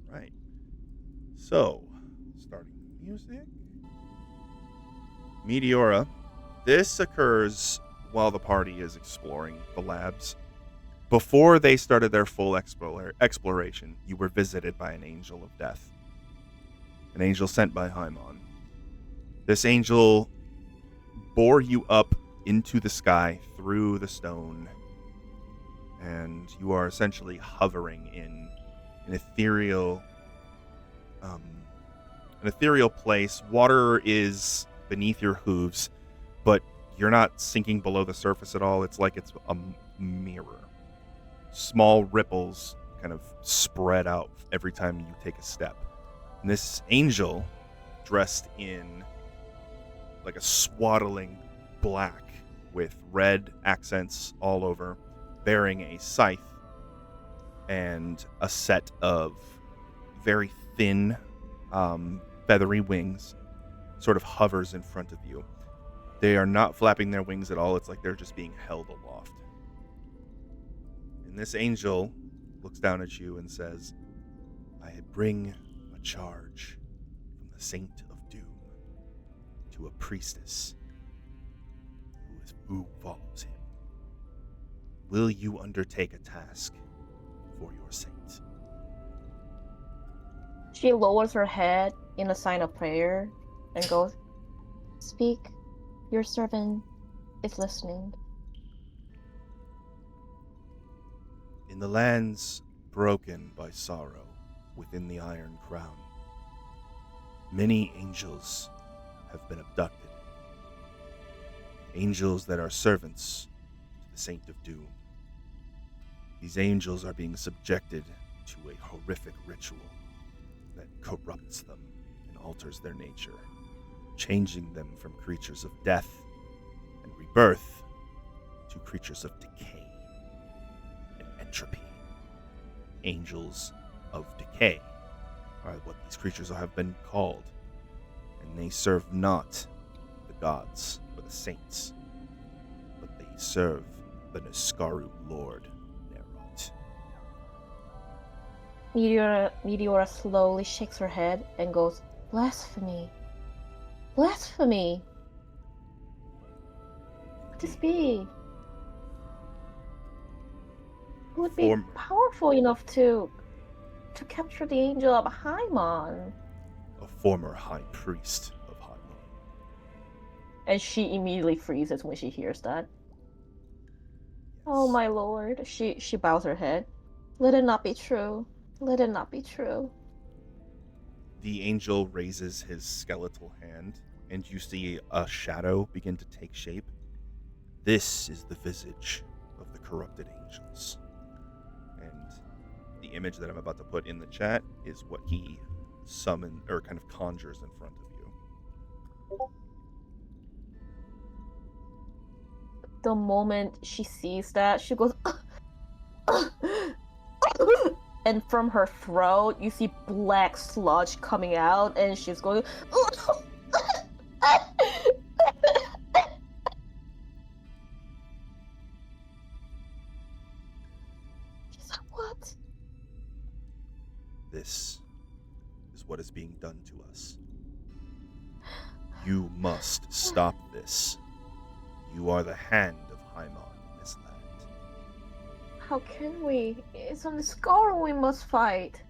Right. So, starting the music. Meteora. This occurs while the party is exploring the labs. Before they started their full exploration, you were visited by an angel of death, an angel sent by Haimon. This angel bore you up into the sky through the stone, and you are essentially hovering in an um, ethereal place. Water is beneath your hooves, but you're not sinking below the surface at all. It's like it's a mirror. Small ripples kind of spread out every time you take a step. And this angel, dressed in like a swaddling black with red accents all over, bearing a scythe and a set of very thin, feathery wings, sort of hovers in front of you. They are not flapping their wings at all. It's like they're just being held aloft. And this angel looks down at you and says, I bring a charge from the Saint of Doom to a priestess who follows him. Will you undertake a task for your saint? She lowers her head in a sign of prayer and goes, Speak, your servant is listening. In the lands broken by sorrow within the Iron Crown, many angels have been abducted. Angels that are servants to the Saint of Doom. These angels are being subjected to a horrific ritual that corrupts them and alters their nature, changing them from creatures of death and rebirth to creatures of decay and entropy. Angels of decay are what these creatures have been called, and they serve not the gods or the saints, but they serve the Niskaru Lord Nerot. Meteora slowly shakes her head and goes, Blasphemy! Blasphemy! What this be? Who would be powerful enough to capture the angel of Haimon? A former high priest of Haimon. And she immediately freezes when she hears that. Yes. Oh my lord. She bows her head. Let it not be true. Let it not be true. The angel raises his skeletal hand, and you see a shadow begin to take shape. This is the visage of the corrupted angels. And the image that I'm about to put in the chat is what he summons, or kind of conjures in front of you. The moment she sees that, she goes, and from her throat, you see black sludge coming out, and she's going, she's like, what? This is what is being done to us. You must stop this. You are the hand of Haimon in this land. How can we? It's on the Niskaru we must fight.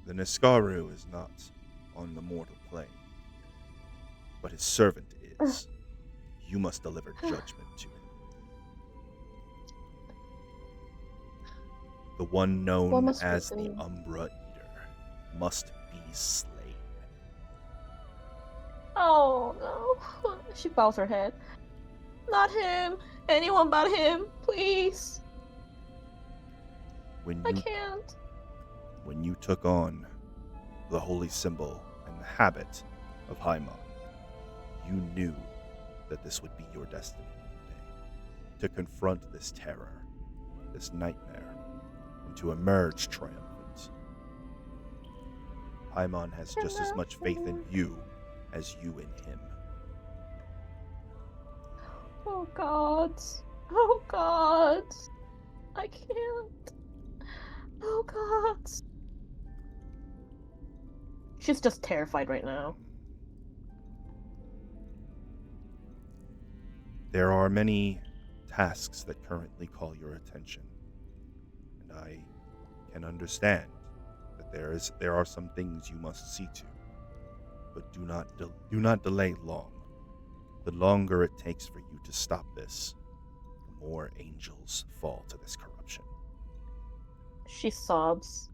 The Niskaru is not on the mortal plane, but his servant is. You must deliver judgment to him. The one known as the Umbra Eater must be slain. Oh no. She bows her head. Not him. Anyone but him, please. I can't. When you took on the holy symbol and the habit of Haimon, you knew that this would be your destiny one day. To confront this terror, this nightmare, and to emerge triumphant. Haimon has just as much faith in you as you in him. Oh God. Oh God. I can't. Oh God. She's just terrified right now. There are many tasks that currently call your attention, and I can understand that there are some things you must see to, but do not delay long. The longer it takes for you to stop this, the more angels fall to this corruption. She sobs.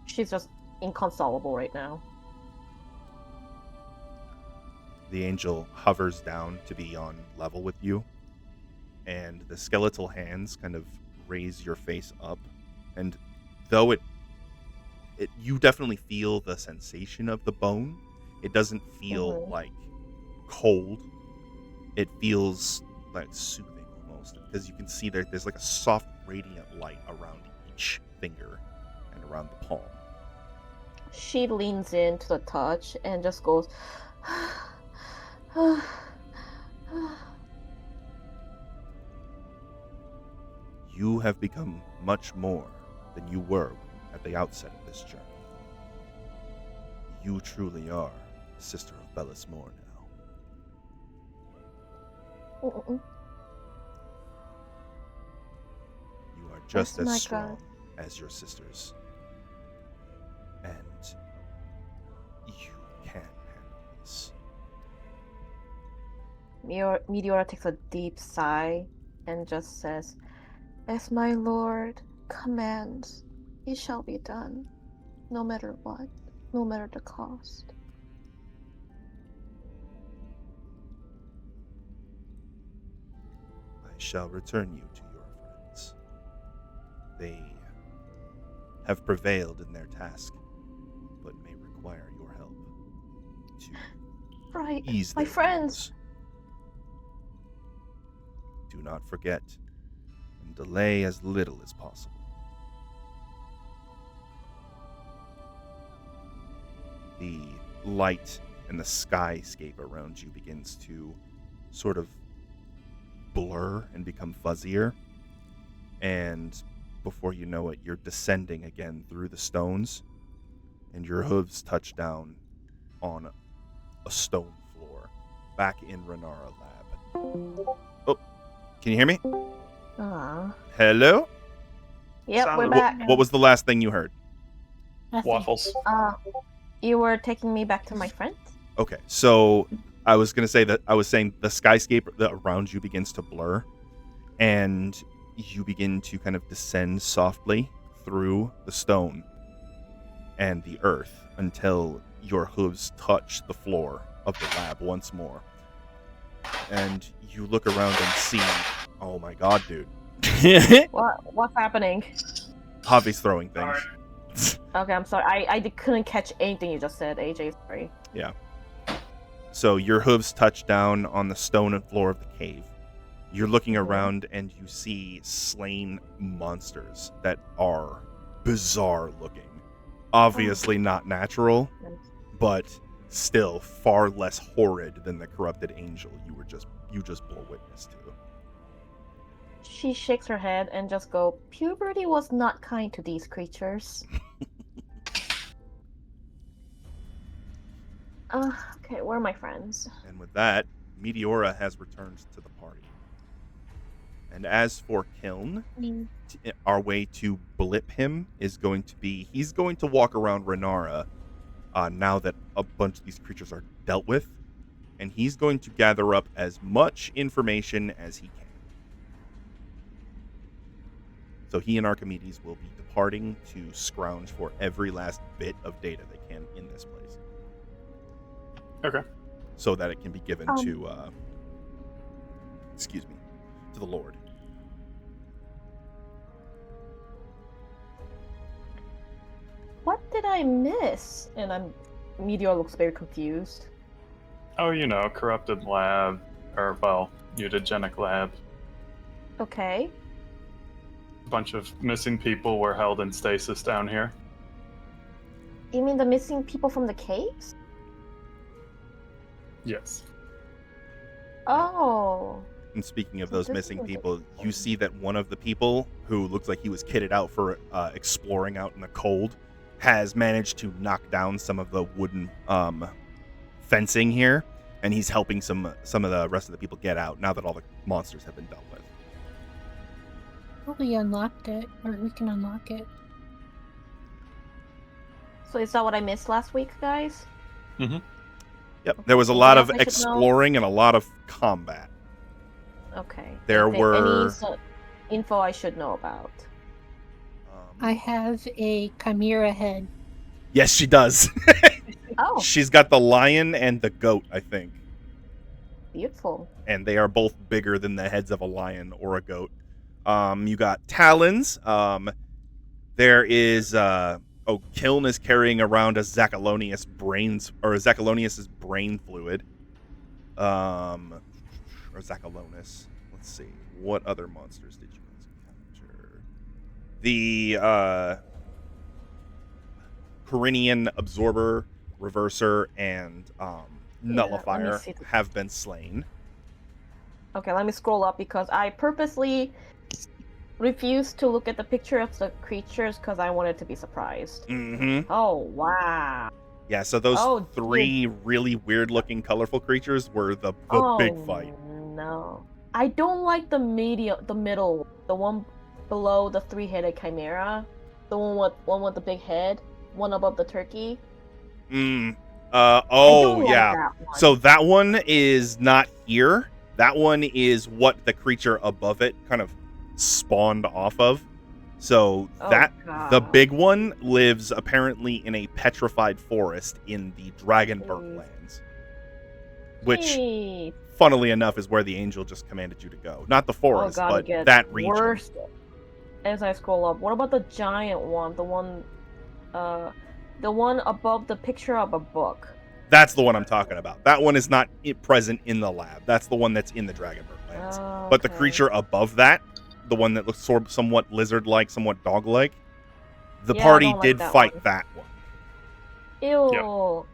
She's just inconsolable right now. The angel hovers down to be on level with you, and the skeletal hands kind of raise your face up, and though it you definitely feel the sensation of the bone, it doesn't feel like cold. It feels like soothing almost, because you can see there's like a soft radiant light around each finger and around the palm. She leans in to the touch and just goes, You have become much more than you were at the outset of this journey. You truly are the sister of Bellis Moore now. You are just as strong as your sisters. And you can handle this. Meteora takes a deep sigh and just says, "As my lord commands, it shall be done, no matter what, no matter the cost." I shall return you to your friends. They have prevailed in their task, but may require your help to ease my their friends. wounds. Do not forget, and delay as little as possible. The light and the skyscape around you begins to sort of blur and become fuzzier, and before you know it, you're descending again through the stones, and your hooves touch down on a stone floor back in Renara Lab. Oh, can you hear me? Hello? Yep, we're back. What was the last thing you heard? Nothing. Waffles. You were taking me back to my friends? Okay, so I was saying the skyscape around you begins to blur, and you begin to kind of descend softly through the stone and the earth until your hooves touch the floor of the lab once more. And you look around and see, oh my god, dude. What's happening? Javi's throwing things. Okay, I'm sorry. I couldn't catch anything you just said, AJ. Sorry. Yeah. So your hooves touch down on the stone floor of the cave. You're looking around and you see slain monsters that are bizarre looking. Obviously not natural, but still far less horrid than the corrupted angel you just bore witness to. She shakes her head and just goes, "Puberty was not kind to these creatures." Okay, where are my friends? And with that, Meteora has returned to the party. And as for Kiln, our way to blip him is going to be, he's going to walk around Renara now that a bunch of these creatures are dealt with, and he's going to gather up as much information as he can. So he and Archimedes will be departing to scrounge for every last bit of data they can in this place. Okay. So that it can be given to the Lord. What did I miss? And Meteor looks very confused. Oh, corrupted lab, or, mutagenic lab. Okay. A bunch of missing people were held in stasis down here. You mean the missing people from the caves? Yes. Oh. And speaking of those missing people, you see that one of the people who looks like he was kitted out for exploring out in the cold has managed to knock down some of the wooden fencing here, and he's helping some of the rest of the people get out now that all the monsters have been dealt with. Well, we unlocked it, or we can unlock it. So is that what I missed last week, guys? Mm-hmm. Yep, there was a lot of Anything else I should know? exploring and a lot of combat. Okay. There Anything- were- any info I should know about? I have a chimera head. Yes, she does. Oh, She's got the lion and the goat, I think. beautiful. And they are both bigger than the heads of a lion or a goat. You got talons. There is Kiln is carrying around a Zachelonius's brain fluid. Or Zachelonus. Let's see. What other monsters did you guys capture? The Corinian Absorber, Reverser, and Nullifier see the- have been slain. Okay, let me scroll up because I purposely refused to look at the picture of the creatures because I wanted to be surprised. Mm-hmm. Oh, wow. Yeah, so those Oh, three really weird-looking, colorful creatures were the big fight. No. I don't like the middle, the one below the three-headed chimera, the one with the big head, one above the turkey. Oh, I don't like yeah. that one. So that one is not here. That one is what the creature above it kind of spawned off of. So Oh, the God. big one lives apparently in a petrified forest in the Dragonburg Jeez. lands. Which, Jeez. funnily enough, is where the angel just commanded you to go. Not the forest, God, but it gets that region. worse as I scroll up. What about the giant one? The one above the picture of a book. That's the one I'm talking about. That one is not present in the lab. That's the one that's in the Dragonburg lands. Oh, But the okay. creature above that, the one that looks somewhat lizard-like, somewhat dog-like, the Yeah, I party don't like did that fight one. that one. Ew.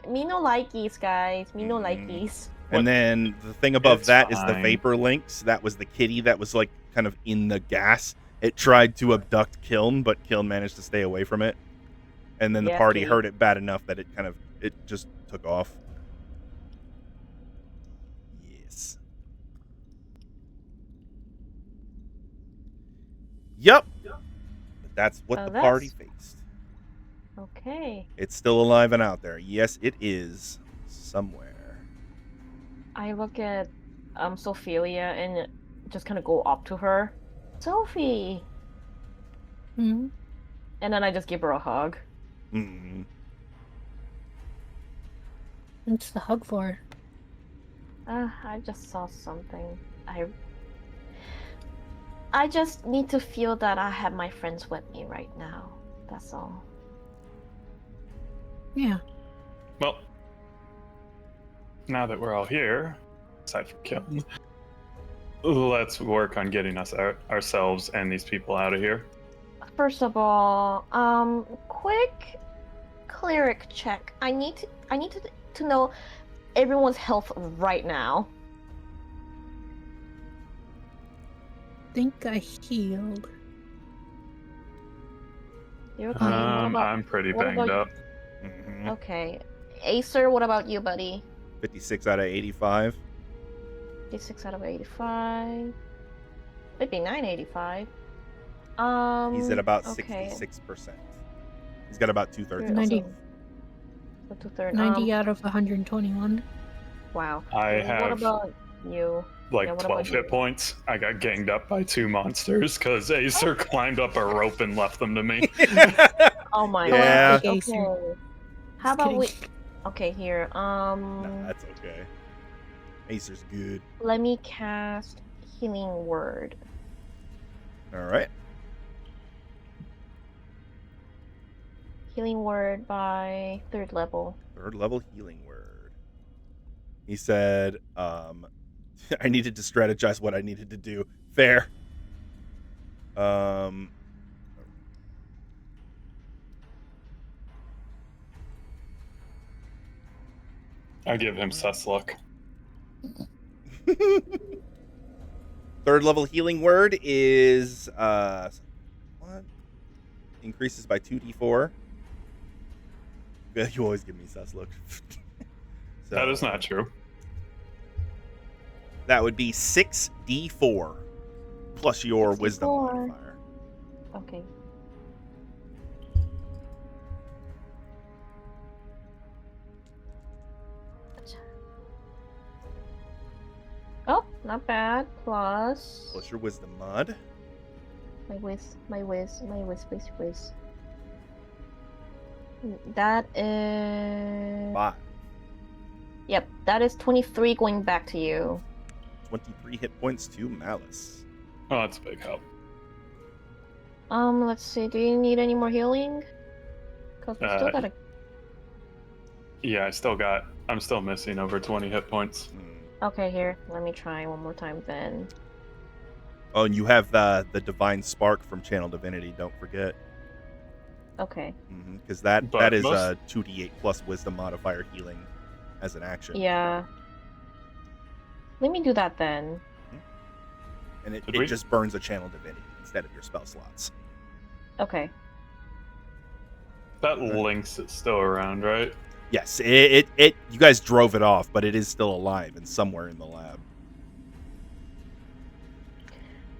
Me no likeys, guys. Me no Mhm. likeys. And then the thing above It's that is the fine. Vapor Lynx. That was the kitty that was like kind of in the gas. It tried to abduct Kiln, but Kiln managed to stay away from it. And then the Yes, party kitty. heard it bad enough that it just took off. Yes. Yep. But that's what Oh, the party that's- faced. Okay. It's still alive and out there. Yes, it is somewhere. I look at Sophelia and just kind of go up to her. Sophie! Hmm? And then I just give her a hug. Mm. What's the hug for? I just saw something. I just need to feel that I have my friends with me right now. That's all. Yeah. Well, now that we're all here, aside from Kiln, let's work on getting us ourselves and these people out of here. First of all, quick cleric check. I need to know everyone's health right now. Think I healed. You're okay. What about- I'm pretty what banged about- up. Mhm. Okay. Acer, what about you, buddy? 56 out of 85. 56 out of 85. 59, 85. He's at about okay. 66%. He's got about 2/3. You're 90. also- so 2/3. 90 out of 121. Wow. I What have about you? like yeah, what 12 about you? hit points. I got ganged up by 2 monsters because Acer climbed up a rope and left them to me. Oh my Yeah. gosh. Acer. Okay. How Just about we? kidding. Okay, here. Nah, that's okay. Acer's good. Let me cast Healing Word. All right. Healing Word by 3rd level. 3rd level healing word. He said, I needed to strategize what I needed to do. Fair. I give him sus luck. 3rd level healing word is what? increases by 2d4. Yeah, you always give me sus look. So, That is not true. that would be 6d4 plus your wisdom 64. modifier. Okay. Oh, not bad. Plus Plus your wisdom mod. my whiz. That is 5. Yep, that is 23 going back to you. 23 hit points to Malice. Oh, that's a big help. Let's see. Do you need any more healing? Cause we still gotta. Yeah, I'm still missing over 20 hit points. Okay, here. Let me try one more time then. Oh, and you have the Divine Spark from Channel Divinity, don't forget. Okay. Because that But is most- a 2d8 plus wisdom modifier healing as an action. Yeah. Let me do that then. And it Did we- just burns a Channel Divinity instead of your spell slots. Okay. That Lynx is still around, right? Yes, it you guys drove it off, but it is still alive and somewhere in the lab.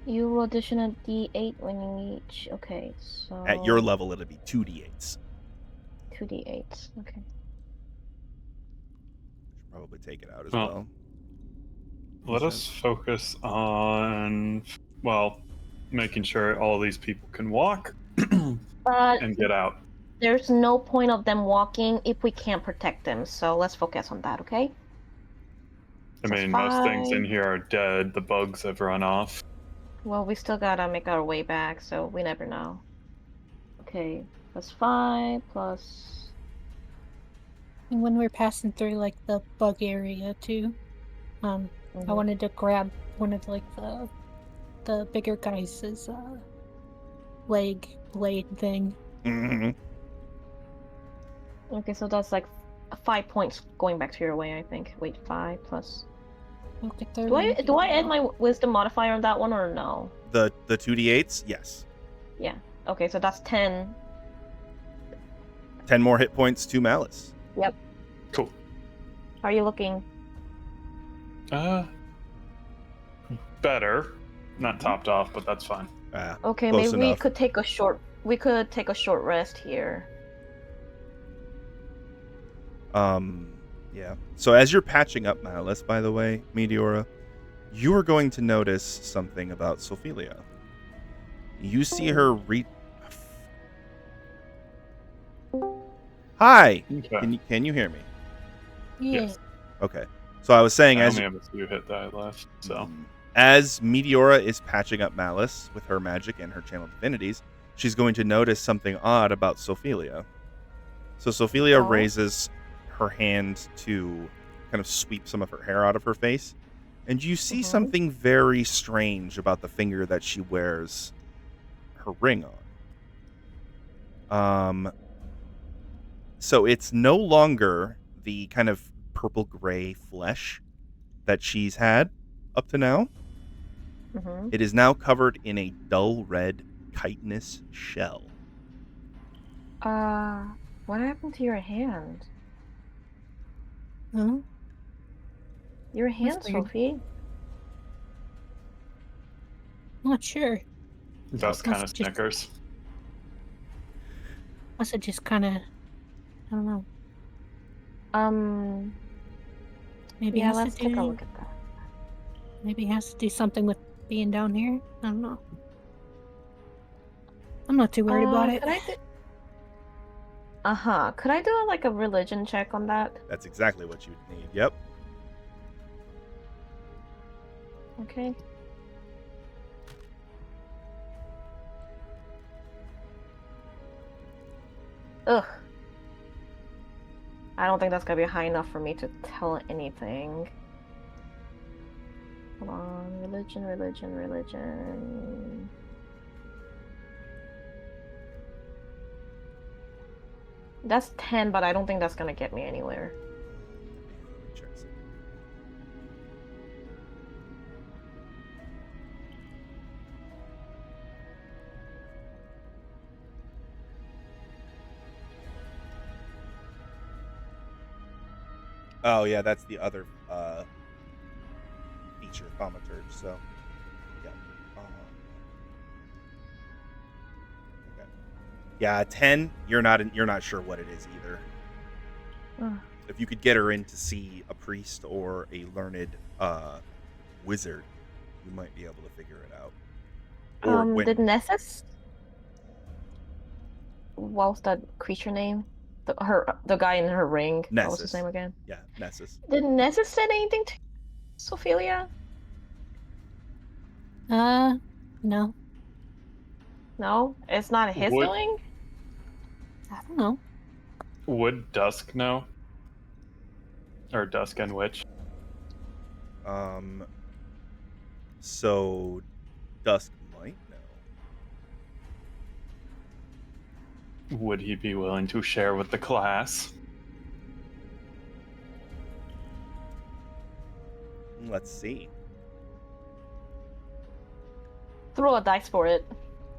You will addition a D8 when you reach. Okay, so At your level, it'll be 2d8s. 2D8. Okay. Should probably take it out as Well, well. Let us focus on, well, making sure all of these people can walk But and get out. there's no point of them walking if we can't protect them. So let's focus on that, okay? I That's mean, most things in fine. here are dead. The bugs have run off. Well, we still gotta make our way back, so we never know. Okay, plus 5 plus. And when we're passing through like the bug area too, I wanted to grab one of like the bigger guys' leg blade thing. Okay, so that's like 5 points going back to your way, I think. Wait, 5 plus. Okay, Do I add my wisdom modifier on that one or no? The 2d8s, yes. Yeah. Okay, so that's 10. 10 more hit points to Malice. Yep. Cool. How are you looking? Better. Not topped off, but that's fine. Okay, close maybe enough. we could take a short rest here. Yeah. So as you're patching up Malice, by the way, Meteora, you are going to notice something about Sophelia. You see her Hi! Okay. Can you hear me? Yeah. Yes. Okay. So I was saying I as only have a few hit die left, so. as Meteora is patching up Malice with her magic and her channel divinities, she's going to notice something odd about Sophelia. So Sophelia raises her hand to kind of sweep some of her hair out of her face, and you see something very strange about the finger that she wears her ring on. So it's no longer the kind of purple gray flesh that she's had up to now. It is now covered in a dull red chitinous shell. What happened to your hand? Huh? Your hand, That's weird. Sophie? Not sure. That's kind of Must just- Snickers. Must have just kind of, I don't know. Maybe Yeah, has let's to take a do. look at that. Maybe it has to do something with being down here. I don't know. I'm not too worried about it. Could I do like a religion check on that? That's exactly what you need. Yep. Okay. Ugh. I don't think that's gonna be high enough for me to tell anything. Hold on. Religion. That's 10, but I don't think that's gonna get me anywhere. Check some. Oh yeah, that's the other feature, thaumaturge. So, yeah. Okay. Yeah, 10. You're not sure what it is either. Ugh. If you could get her in to see a priest or a learned wizard, you might be able to figure it out. Or when Did Nessus? What was that creature name? The guy in her ring. What was his Nessus. name again? Yeah, Nessus. Did Nessus say anything to Sophelia? No. No, it's not his Would- doing. I don't know. Would Dusk know? Or Dusk and Witch? So Dusk might know. Would he be willing to share with the class? Let's see. Throw a dice for it.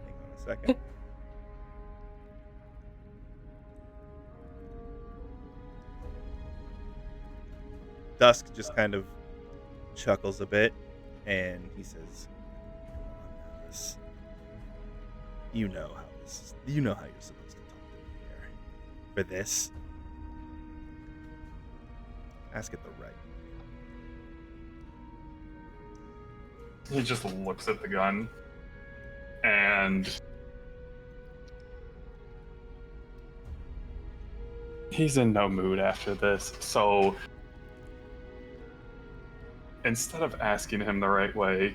Hang on a second. Dusk just kind of chuckles a bit, and he says, "Come on, Alice. You know how you're supposed to talk to me here. For this, ask it the right way." He just looks at the gun and he's in no mood after this. So instead of asking him the right way,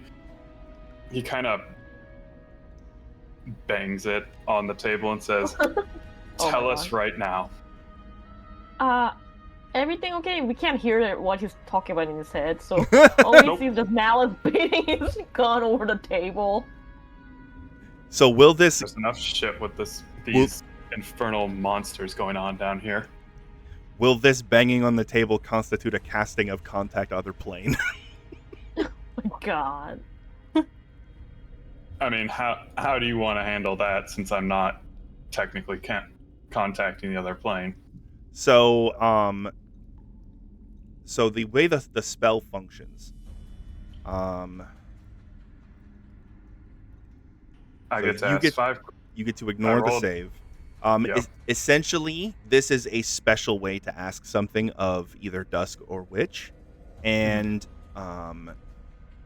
he kind of bangs it on the table and says, Oh "Tell my us God. right now." Everything okay? We can't hear what he's talking about in his head, so all we Nope. see is just Malice beating his gun over the table. So will this There's enough shit with these infernal monsters going on down here. banging on the table constitute a casting of contact other plane? My God. I mean, how do you want to handle that since I'm not technically contacting the other plane? So so the way the spell functions, I So get to you ask get- 5. you get to ignore the rolled- save. Yep. Essentially, this is a special way to ask something of either Dusk or Witch, and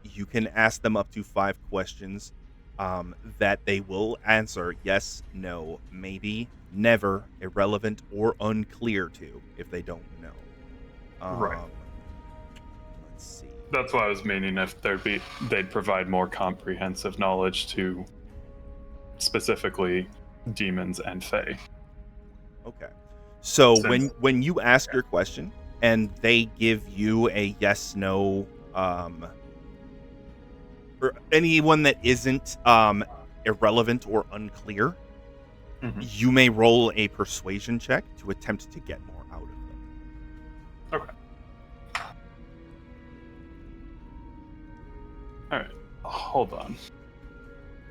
you can ask them up to 5 questions that they will answer yes, no, maybe, never, irrelevant, or unclear to if they don't know. Right. Let's see. That's what I was meaning. If they'd provide more comprehensive knowledge to specifically demons and fae. Okay. So Since- when you ask your question and they give you a yes, no, or anyone that isn't irrelevant or unclear, Mhm. you may roll a persuasion check to attempt to get more out of them. Okay. All right. Hold on.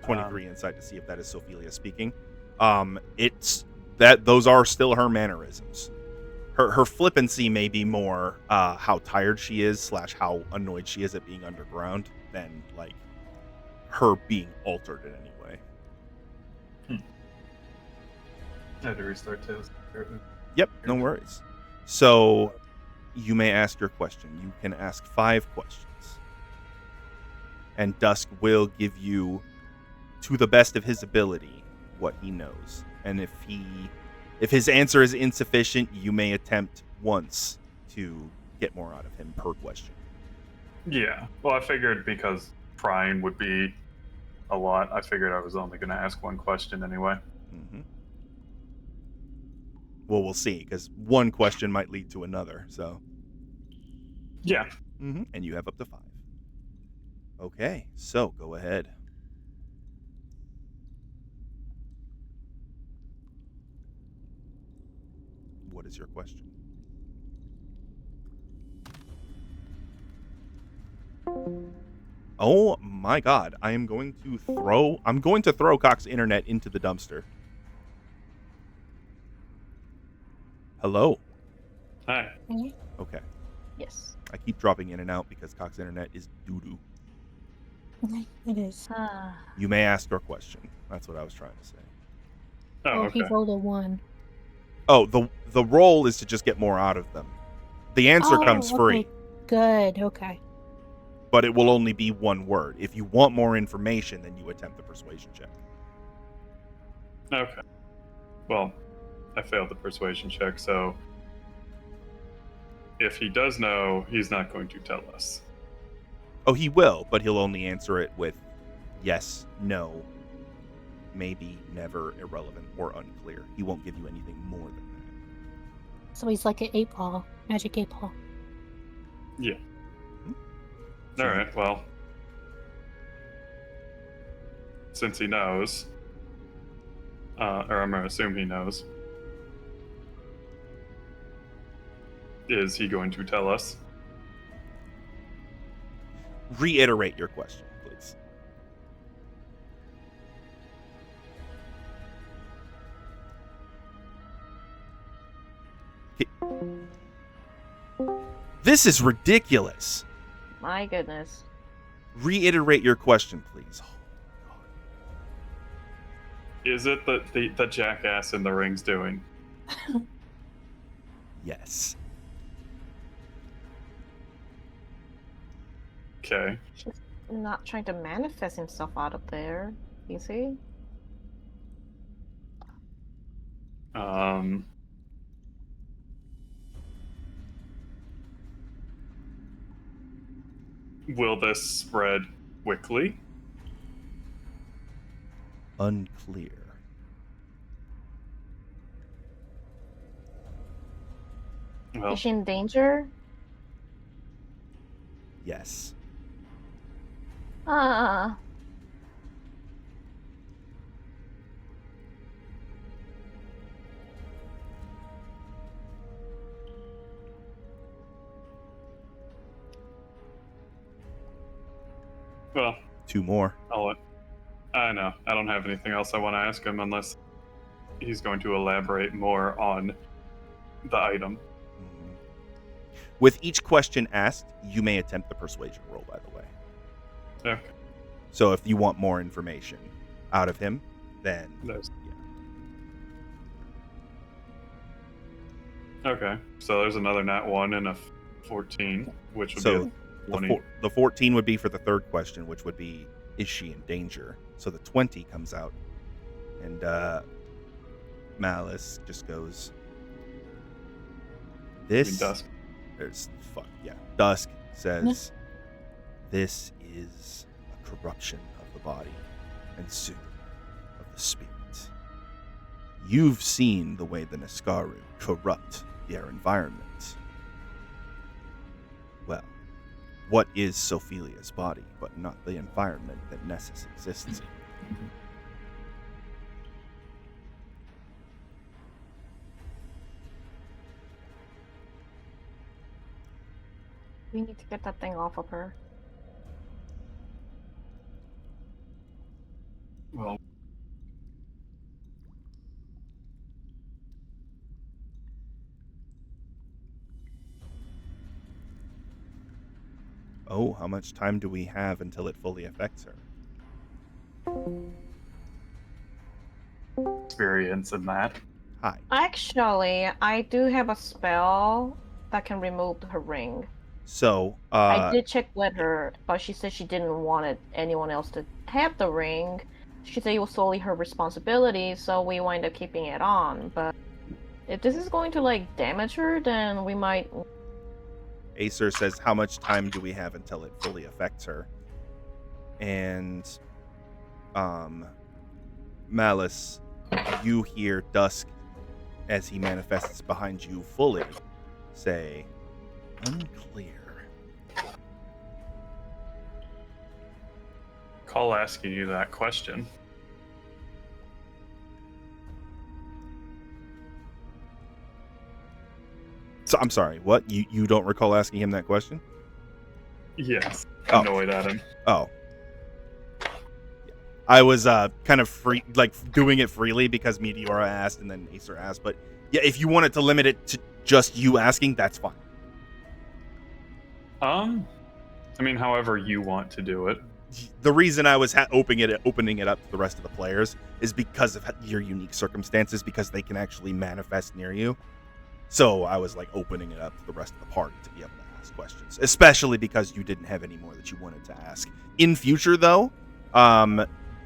23 insight to see if that is Sophelia speaking. It's that those are still her mannerisms. Her flippancy may be more how tired she is / how annoyed she is at being underground than like her being altered in any way. I had to restart Tails. Yep, no worries. So you may ask your question. You can ask 5 questions. And Dusk will give you, to the best of his ability, what he knows. And if his answer is insufficient, you may attempt once to get more out of him per question. Yeah. Well, I figured because prying would be a lot, I figured I was only going to ask one question anyway. Mm-hmm. Well, we'll see, because one question might lead to another. So. Yeah. Mm-hmm. And you have up to 5. Okay, so go ahead. What is your question? Oh my God! I'm going to throw Cox's internet into the dumpster. Hello. Hi. Okay. Yes. I keep dropping in and out because Cox Internet is doo-doo. It is. You may ask your question. That's what I was trying to say. Oh, He okay. rolled a 1. Oh, the roll is to just get more out of them. The answer comes free, Good. Okay. but it will only be one word. If you want more information, then you attempt the persuasion check. Okay. Well, I failed the persuasion check, so if he does know, he's not going to tell us. Oh, he will, but he'll only answer it with yes, no, maybe, never, irrelevant, or unclear. He won't give you anything more than that. So he's like an 8-ball, magic 8-ball. Yeah. So All right. Well, since he knows, or I'm gonna assume he knows, is he going to tell us? Reiterate your question, please. This is ridiculous. My goodness. Reiterate your question, please. Is it the jackass in the ring's doing? Yes. Okay. He's not trying to manifest himself out of there, is he? Will this spread quickly? Unclear. Well, Is she in danger? Yes. Ah. well, 2 more. I know. I don't have anything else I want to ask him unless he's going to elaborate more on the item. Mhm. With each question asked, you may attempt the persuasion roll, by the way. Okay. So if you want more information out of him, then There's- yeah. Okay. So there's another nat 1 and a 14, which would So be a 20. the 14 would be for the third question, which would be, is she in danger? So the 20 comes out, and Malice just goes, this... Dusk. Dusk says, this is a corruption of the body, and soon of the spirit. You've seen the way the Niskaru corrupt their environment. Well, what is Sophilia's body but not the environment that Nessus exists in? We need to get that thing off of her. Well, Oh, how much time do we have until it fully affects her? experience in that. Hi. Actually, I do have a spell that can remove her ring. So, I did check with her, but she said she didn't want anyone else to have the ring. She said it was solely her responsibility, so we wind up keeping it on. But if this is going to like damage her, then we might. Acer says, how much time do we have until it fully affects her? And Malice, you hear Dusk, as he manifests behind you fully, say, unclear. Call asking you that question. So, I'm sorry, what? You don't recall asking him that question? Yes. Oh. Annoyed at him. Oh. I was kind of free, like doing it freely because Meteora asked and then Acer asked. But yeah, if you wanted to limit it to just you asking, that's fine. I mean, however you want to do it. The reason I was opening it up to the rest of the players is because of your unique circumstances, because they can actually manifest near you. So I was like opening it up to the rest of the party to be able to ask questions, especially because you didn't have any more that you wanted to ask. In future, though,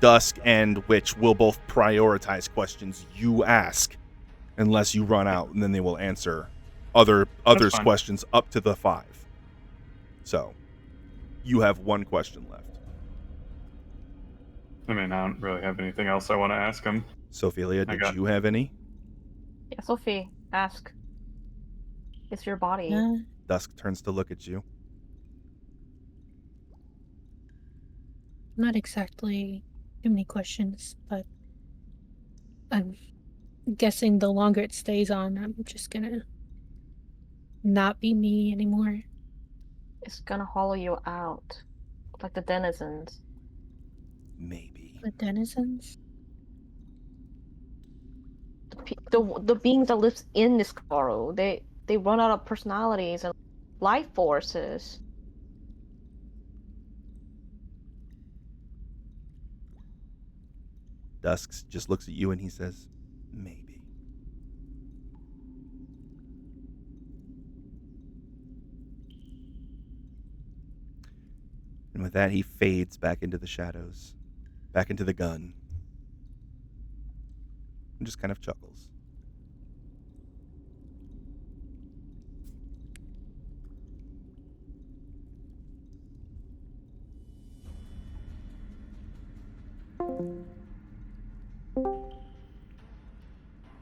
Dusk and Witch will both prioritize questions you ask unless you run out, and then they will answer others' questions up to the 5. So you have 1 question left. I mean, I don't really have anything else I want to ask him. Sophelia, did you have any? Yeah, Sophie, ask. It's your body. Dusk turns to look at you. Not exactly too many questions, but I'm guessing the longer it stays on, I'm just gonna not be me anymore. It's gonna hollow you out, like the denizens. Maybe. The denizens? The beings that lives in this Karu, they run out of personalities and life forces. Dusk just looks at you and he says, maybe. And with that, he fades back into the shadows, back into the gun, and just kind of chuckles.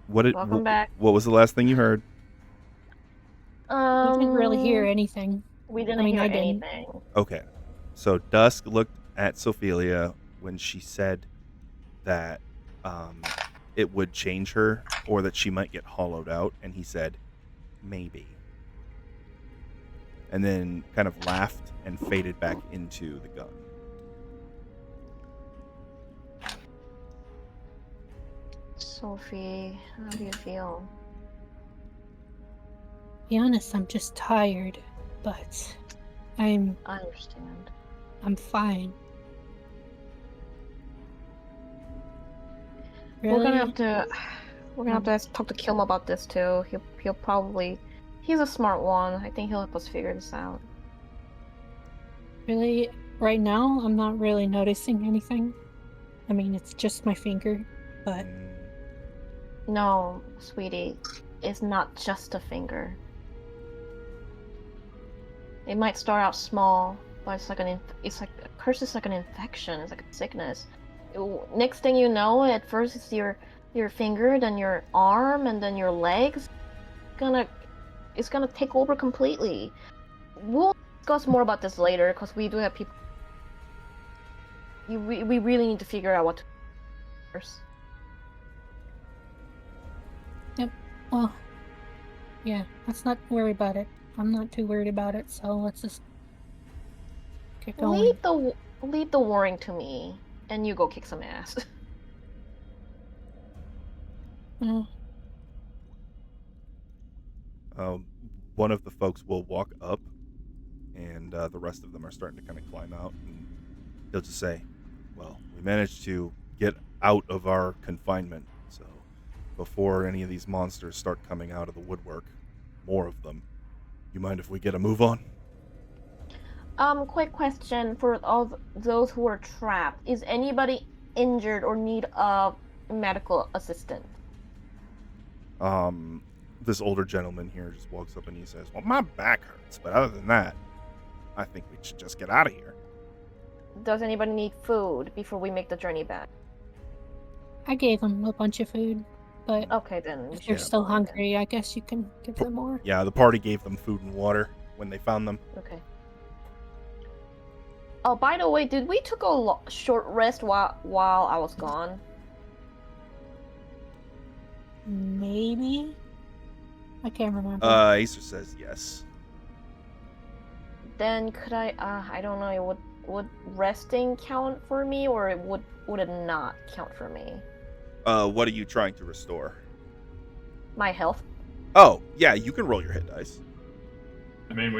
Welcome back. What was the last thing you heard? We didn't really hear anything. We didn't hear anything. Okay. So Dusk looked at Sophelia when she said that it would change her or that she might get hollowed out, and he said, maybe. And then kind of laughed and faded back into the gun. Sophie, how do you feel? To be honest, I'm just tired, but I understand. I'm fine. Really? We're gonna have to talk to Kilm about this too. He'll probably, he's a smart one. I think he'll help us figure this out. Really, right now, I'm not really noticing anything. I mean, it's just my finger, but... No, sweetie, it's not just a finger. It might start out small, but it's like a curse is like an infection. It's like a sickness. Next thing you know, at first it's your finger, then your arm, and then your legs. It's gonna take over completely. We'll discuss more about this later because we do have people. We really need to figure out what to do first. Yep. Well, yeah. Let's not worry about it. I'm not too worried about it. So let's just get going. Leave the worrying to me. And you go kick some ass. One of the folks will walk up, and the rest of them are starting to kind of climb out. And they'll just say, well, we managed to get out of our confinement. So before any of these monsters start coming out of the woodwork, more of them, you mind if we get a move on? Quick question for all those who are trapped. Is anybody injured or need a medical assistant? This older gentleman here just walks up and he says, well, my back hurts, but other than that, I think we should just get out of here. Does anybody need food before we make the journey back? I gave them a bunch of food, but okay, then if they're still hungry, I guess you can give them more. Yeah, the party gave them food and water when they found them. Okay. Oh, by the way, did we took a short rest while I was gone? Maybe? I can't remember. Acer says yes. Then could I don't know, would resting count for me, or would it not count for me? What are you trying to restore? My health. Oh, yeah, you can roll your hit dice. I mean,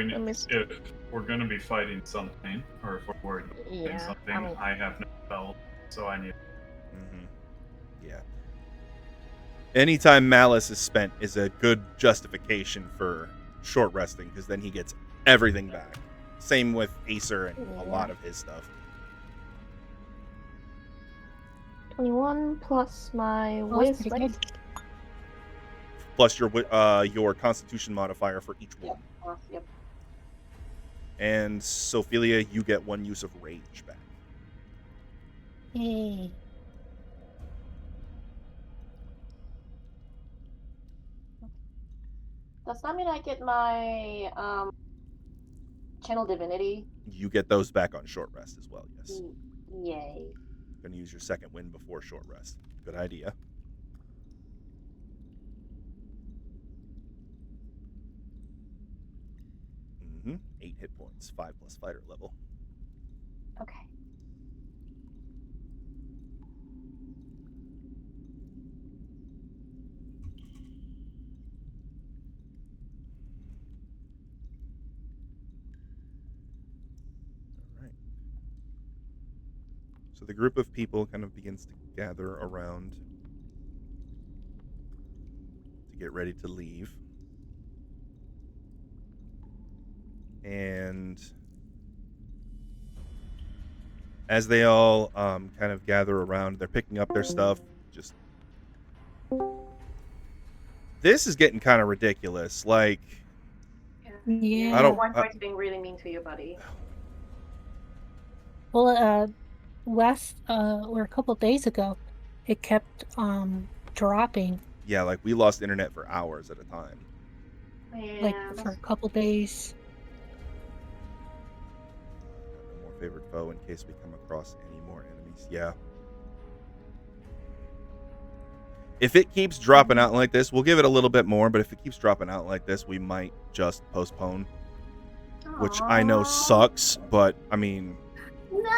we're going to be fighting something, or if we're worried about fighting Yeah, something, I mean, I have no spell, so I need. Yeah. Anytime malice is spent is a good justification for short resting, because then he gets everything back. Same with Acer and a lot of his stuff. 21 plus my Oh, that's pretty wisdom. good. Plus your Constitution modifier for each one. Yep. And Sophelia, you get 1 use of rage back. Yay. Does that mean I get my channel divinity? You get those back on short rest as well, yes. Yay. Gonna use your second win before short rest. Good idea. Mm-hmm. 8 hit points, 5 plus fighter level. Okay. All right. So the group of people kind of begins to gather around to get ready to leave. And as they all kind of gather around, they're picking up their stuff. Just this is getting kind of ridiculous. Like, Yeah. I don't. One part's being really mean to you, buddy. Well, last or a couple days ago, it kept dropping. Yeah, like we lost internet for hours at a time. Like for a couple days. No more favored foe in case we come across any more enemies. Yeah. If it keeps dropping out like this, we'll give it a little bit more, but if it keeps dropping out like this, we might just postpone. Which I know sucks, but I mean, No!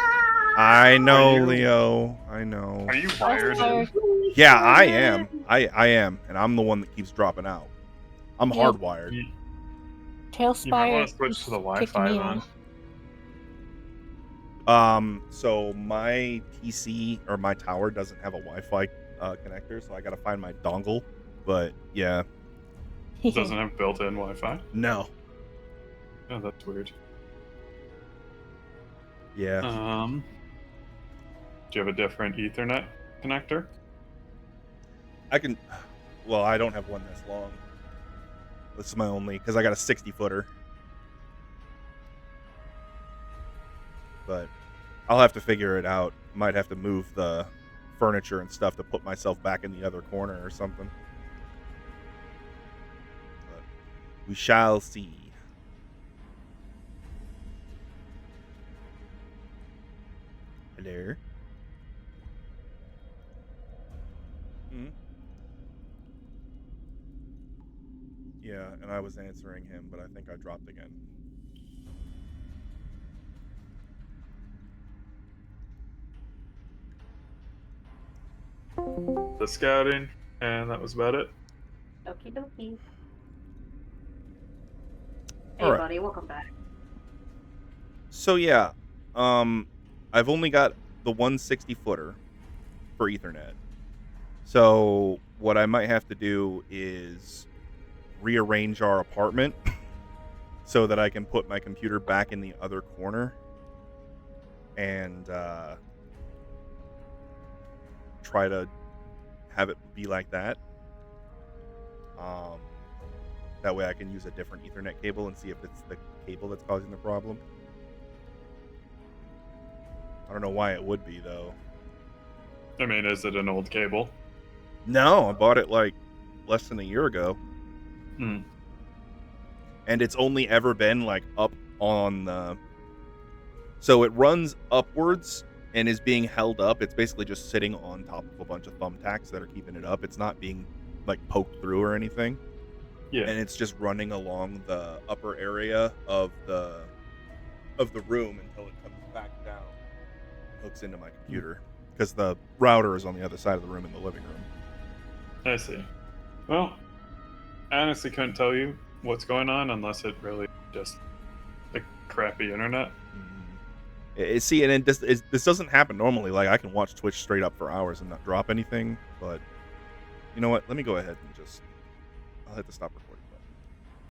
I know, Leo. I know. Are you wired? Yeah, I am. I am, and I'm the one that keeps dropping out. I'm Yeah. hardwired. You Tailspire. might want to switch to the keeps Wi-Fi kicking me then. out. So my PC or my tower doesn't have a Wi-Fi connector, so I gotta find my dongle. But yeah, It doesn't have built-in Wi-Fi. no, Oh, that's weird. yeah. Do you have a different Ethernet connector? I can. Well, I don't have one this long. This is my only, because I got a 60-footer. But I'll have to figure it out. Might have to move the furniture and stuff to put myself back in the other corner or something. But we shall see. Hello? Hmm? Yeah, and I was answering him, but I think I dropped again. The scouting, and that was about it. Okie dokie. Hey, All right. buddy, welcome back. So yeah, I've only got the 160-footer for Ethernet. So what I might have to do is rearrange our apartment so that I can put my computer back in the other corner and try to have it be like that. That way I can use a different Ethernet cable and see if it's the cable that's causing the problem. I don't know why it would be, though. I mean, is it an old cable? No, I bought it like less than a year ago. Hmm. And it's only ever been like up on the... So it runs upwards and is being held up. It's basically just sitting on top of a bunch of thumbtacks that are keeping it up. It's not being like poked through or anything. Yeah. And it's just running along the upper area of the room until it comes back down and hooks into my computer, because the router is on the other side of the room in the living room. I see. Well, I honestly couldn't tell you what's going on unless it really just like crappy internet. See, and this doesn't happen normally. Like, I can watch Twitch straight up for hours and not drop anything, but you know what? Let me go ahead and I'll hit the stop recording.